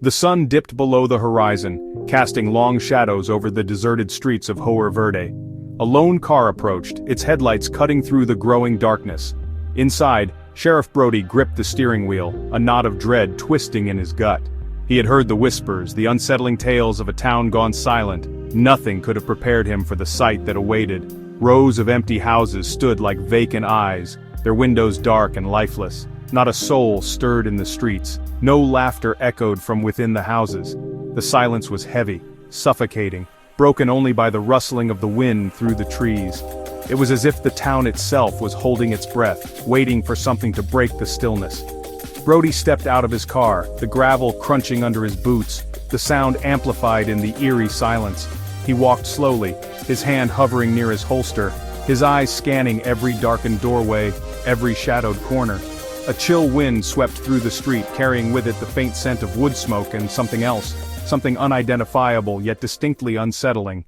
The sun dipped below the horizon, casting long shadows over the deserted streets of Joer Verde. A lone car approached, its headlights cutting through the growing darkness. Inside, Sheriff Brody gripped the steering wheel, a knot of dread twisting in his gut. He had heard the whispers, the unsettling tales of a town gone silent. Nothing could have prepared him for the sight that awaited. Rows of empty houses stood like vacant eyes, their windows dark and lifeless. Not a soul stirred in the streets. No laughter echoed from within the houses. The silence was heavy, suffocating, broken only by the rustling of the wind through the trees. It was as if the town itself was holding its breath, waiting for something to break the stillness. Brody stepped out of his car, the gravel crunching under his boots, the sound amplified in the eerie silence. He walked slowly, his hand hovering near his holster, his eyes scanning every darkened doorway, every shadowed corner. A chill wind swept through the street, carrying with it the faint scent of wood smoke and something else, something unidentifiable yet distinctly unsettling.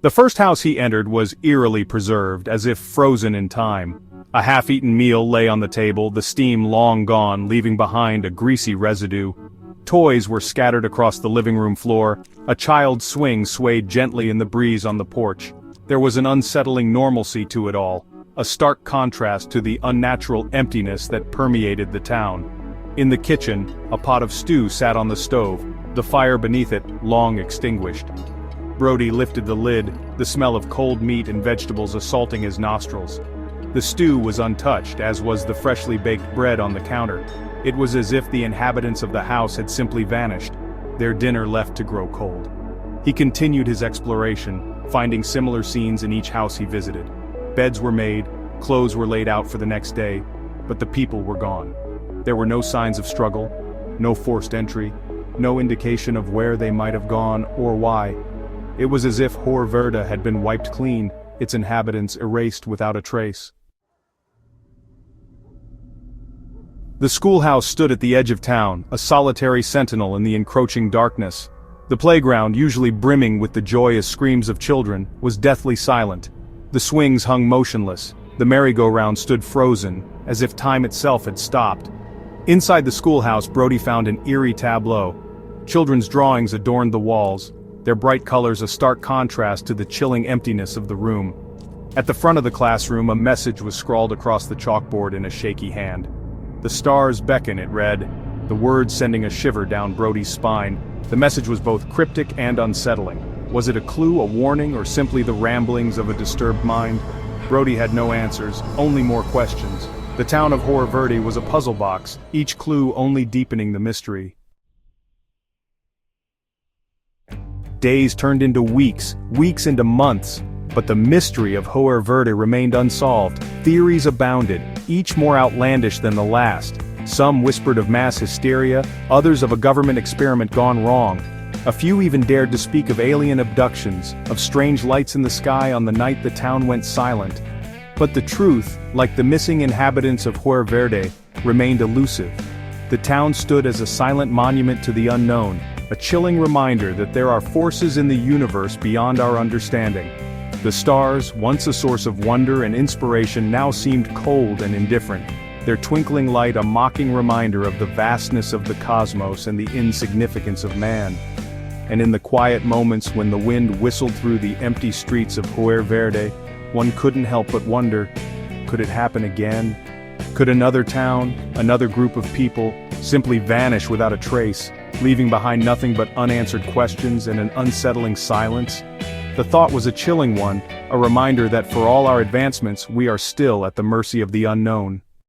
The first house he entered was eerily preserved, as if frozen in time. A half-eaten meal lay on the table, the steam long gone, leaving behind a greasy residue. Toys were scattered across the living room floor. A child's swing swayed gently in the breeze on the porch. There was an unsettling normalcy to it all, a stark contrast to the unnatural emptiness that permeated the town. In the kitchen, a pot of stew sat on the stove, the fire beneath it long extinguished. Brody lifted the lid, the smell of cold meat and vegetables assaulting his nostrils. The stew was untouched, as was the freshly baked bread on the counter. It was as if the inhabitants of the house had simply vanished, their dinner left to grow cold. He continued his exploration, finding similar scenes in each house he visited. Beds were made, clothes were laid out for the next day, but the people were gone. There were no signs of struggle, no forced entry, no indication of where they might have gone or why. It was as if Joer Verde had been wiped clean, its inhabitants erased without a trace. The schoolhouse stood at the edge of town, a solitary sentinel in the encroaching darkness. The playground, usually brimming with the joyous screams of children, was deathly silent. The swings hung motionless, the merry-go-round stood frozen, as if time itself had stopped. Inside the schoolhouse, Brody found an eerie tableau. Children's drawings adorned the walls, their bright colors a stark contrast to the chilling emptiness of the room. At the front of the classroom, a message was scrawled across the chalkboard in a shaky hand. "The stars beckon," it read, the words sending a shiver down Brody's spine. The message was both cryptic and unsettling. Was it a clue, a warning, or simply the ramblings of a disturbed mind? Brody had no answers, only more questions. The town of Joer Verde was a puzzle box, each clue only deepening the mystery. Days turned into weeks, weeks into months, but the mystery of Joer Verde remained unsolved. Theories abounded, each more outlandish than the last. Some whispered of mass hysteria, others of a government experiment gone wrong. A few even dared to speak of alien abductions, of strange lights in the sky on the night the town went silent. But the truth, like the missing inhabitants of Joer Verde, remained elusive. The town stood as a silent monument to the unknown, a chilling reminder that there are forces in the universe beyond our understanding. The stars, once a source of wonder and inspiration, now seemed cold and indifferent, their twinkling light a mocking reminder of the vastness of the cosmos and the insignificance of man. And in the quiet moments when the wind whistled through the empty streets of Joer Verde, one couldn't help but wonder, could it happen again? Could another town, another group of people, simply vanish without a trace, leaving behind nothing but unanswered questions and an unsettling silence? The thought was a chilling one, a reminder that for all our advancements we are still at the mercy of the unknown.